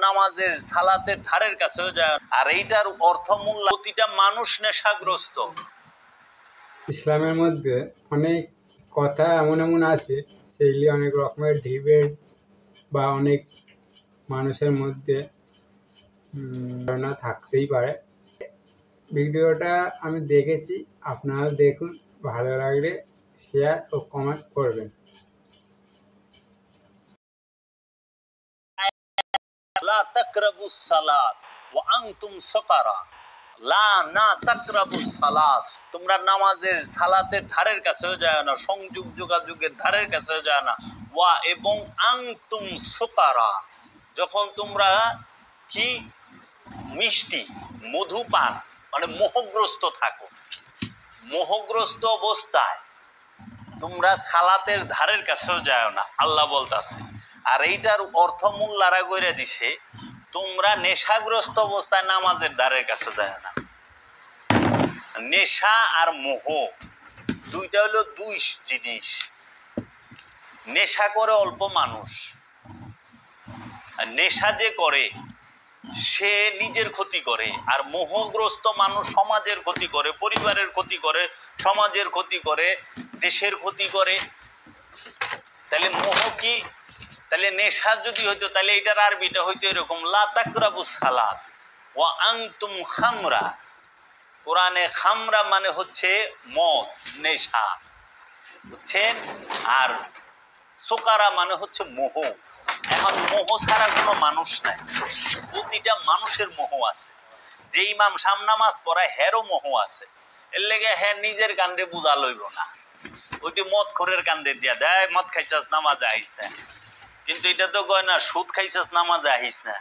নামাজের সালাতের ধারের কাছেও যায়। আর এইটার অর্থ মূল্য প্রতিটা মানুষ নেশাগ্রস্ত। ইসলামের মধ্যে অনেক কথা এমন এমন আছে, সেগুলি অনেক রকমের ডিবেট বা অনেক মানুষের মধ্যে ধারণা থাকতেই পারে। ভিডিওটা আমি দেখেছি, আপনারা দেখুন, ভালো লাগলে শেয়ার ও কমেন্ট করবেন। লা তাকরাবুস সালাত ওয়া আনতুম সুকারা। লা না তাকরাবুস সালাত, তোমরা নামাজের সালাতের ধারের কাছেও যায় না, সংযোগ যোগাযোগের ধারের কাছেও যায় না। ওয়া এবং আনতুম সুকারা, যখন তোমরা কি মিষ্টি মধুপান মানে মোহগ্রস্ত থাকো, মোহগ্রস্ত অবস্থায় তোমরা সালাতের ধারের কাছেও যায় না, আল্লাহ বলতাছে। আর এইটার অর্থ মূল্যারা করে দিছে, তোমরা নেশাগ্রস্ত অবস্থায় নামাজের ধারের কাছে যায় না। নেশা আর মোহ দুইটা হলো দুই জিনিস। নেশা করে অল্প মানুষ, নেশা যে করে সে নিজের ক্ষতি করে, আর মোহগ্রস্ত মানুষ সমাজের ক্ষতি করে, পরিবারের ক্ষতি করে, সমাজের ক্ষতি করে, দেশের ক্ষতি করে। তাহলে মোহ কি? তাহলে নেশা যদি হইতো তাহলে এটার আরবিটা হইতো এরকম, লা তাকরাবুস সালাত ওয়া আনতুম খামরা। কোরআনে খামরা মানে হচ্ছে মদ, নেশা, বুঝছেন? আর সোকারা মানে হচ্ছে মোহ। এখন মোহ ছাড়া কোনো মানুষ নাই, প্রতিটা মানুষের মোহ আছে। যে ইমাম সামনামাজ পড়ায় হেরও মোহ আছে, এর লেগে হ্যাঁ নিজের কান্দে বুঝা লইব না, ওইটি মদ খোরের কান্দে দিয়া দেয় মদ খাইছাস নামাজে আইস না। কিন্তু এটা তো কয় না সুদ খাইছাস নামাজে আহিস না।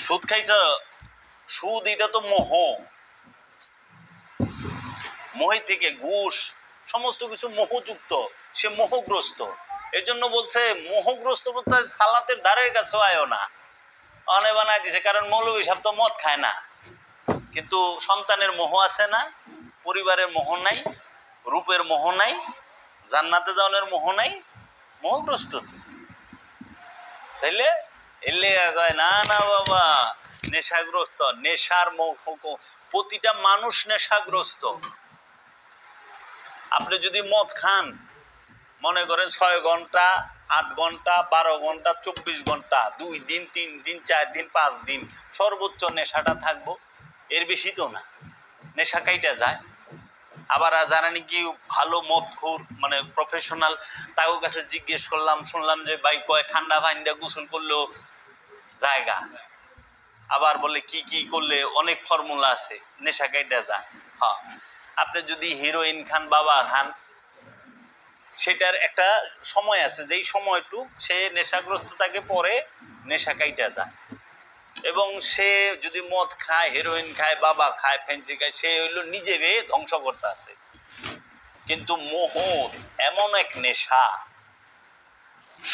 সুদ খাইছ, সুদ এটা তো মোহ, মোহে থেকে ঘুষ সমস্ত কিছু মোহযুক্ত, সে মোহগ্রস্ত। এর জন্য বলছে মোহগ্রস্ত বলতে সালাতের ধারের কাছে আয়ও না, অনে বানায় দিছে। কারণ মৌলভী সাহেব তো মদ খায় না, কিন্তু সন্তানের মোহ আছে না, পরিবারের মোহ নাই, রূপের মোহ নাই, জান্নাতে যাওয়ার মোহ নাই, মোহগ্রস্ত। তাইলে এলে কয় না না বাবা নেশাগ্রস্ত, নেশার মোহ, প্রতিটা মানুষ নেশাগ্রস্ত। আপনি যদি মদ খান, মনে করেন 6 ঘন্টা, 8 ঘন্টা, 12 ঘন্টা, 24 ঘন্টা, 2 দিন, 3 দিন, 4 দিন, 5 দিন সর্বোচ্চ নেশাটা থাকবো, এর বেশি তো না, নেশা কাইটা যায়। আবার যারা নাকি ভালো মদখোর মানে প্রফেশনাল, তাদের কাছে জিজ্ঞেস করলাম, শুনলাম যে ভাই কয় ঠান্ডা পানি দিয়ে গোসল করলেও জায়গা, আবার বলে কি কি করলে অনেক ফর্মুলা আছে, নেশা কাইটা যায়। হ্যাঁ, আপনি যদি হিরোইন খান, বাবা খান, সেটার একটা সময় আছে, যেই সময়টুক সে নেশাগ্রস্ত থাকে, পরে নেশা কাইটা যায়। এবং সে যদি মদ খায়, হেরোইন খায়, বাবা খায়, ফেন্সি খায়, সে হইল নিজেকে ধ্বংস করতে আছে। কিন্তু মোহ এমন এক নেশা,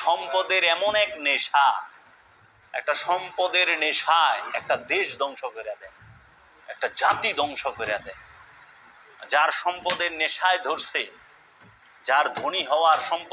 সম্পদের এমন এক নেশা, একটা সম্পদের নেশায় একটা দেশ ধ্বংস করে দেয়, একটা জাতি ধ্বংস করে দেয়। যার সম্পদের নেশায় ধরছে, যার ধনী হওয়ার সম্পদ